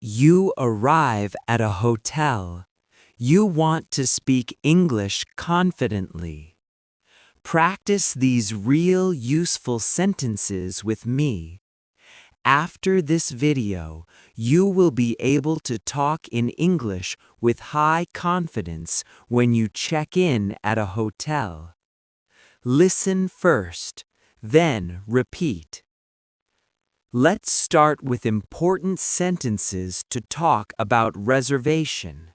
You arrive at a hotel. You want to speak English confidently. Practice these real useful sentences with me. After this video, you will be able to talk in English with high confidence when you check in at a hotel. Listen first, then repeat. Let's start with important sentences to talk about reservation.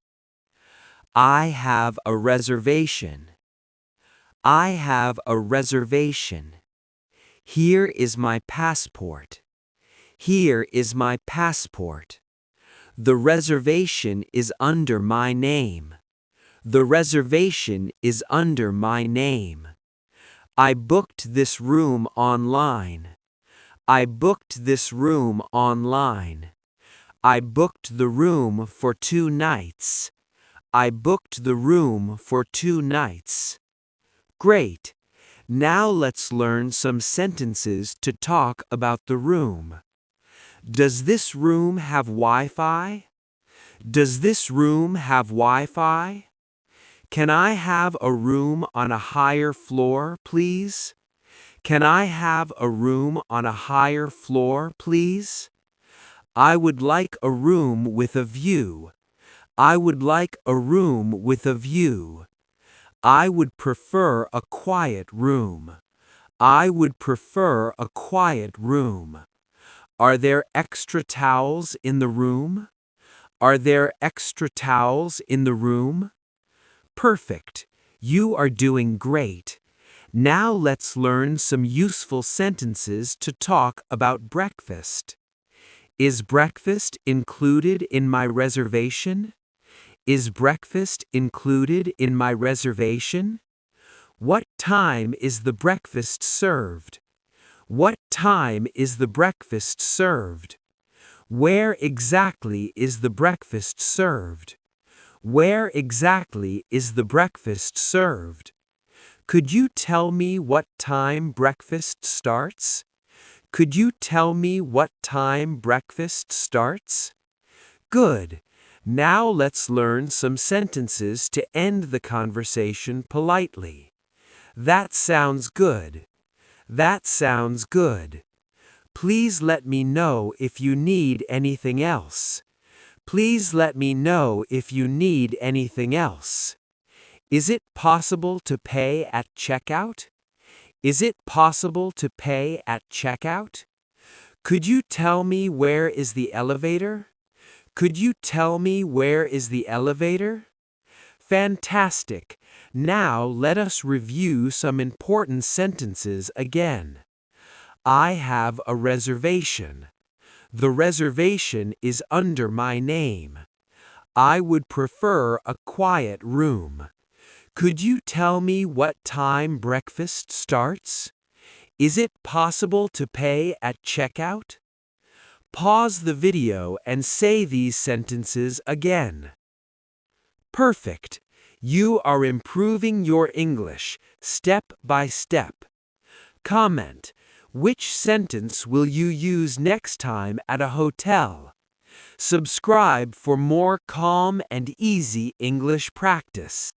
I have a reservation. I have a reservation. Here is my passport. Here is my passport. The reservation is under my name. The reservation is under my name. I booked this room online. I booked this room online. I booked the room for 2 nights. I booked the room for 2 nights. Great. Now let's learn some sentences to talk about the room. Does this room have Wi-Fi? Does this room have Wi-Fi? Can I have a room on a higher floor, please? Can I have a room on a higher floor, please? I would like a room with a view. I would like a room with a view. I would prefer a quiet room. I would prefer a quiet room. Are there extra towels in the room? Are there extra towels in the room? Perfect. You are doing great. Now let's learn some useful sentences to talk about breakfast. Is breakfast included in my reservation? Is breakfast included in my reservation? What time is the breakfast served? What time is the breakfast served? Where exactly is the breakfast served? Where exactly is the breakfast served? Could you tell me what time breakfast starts? Could you tell me what time breakfast starts? Good. Now let's learn some sentences to end the conversation politely. That sounds good. That sounds good. Please let me know if you need anything else. Please let me know if you need anything else. Is it possible to pay at checkout? Is it possible to pay at checkout? Could you tell me where is the elevator? Could you tell me where is the elevator? Fantastic. Now let us review some important sentences again. I have a reservation. The reservation is under my name. I would prefer a quiet room. Could you tell me what time breakfast starts? Is it possible to pay at checkout? Pause the video and say these sentences again. Perfect. You are improving your English step by step. Comment. Which sentence will you use next time at a hotel? Subscribe for more calm and easy English practice.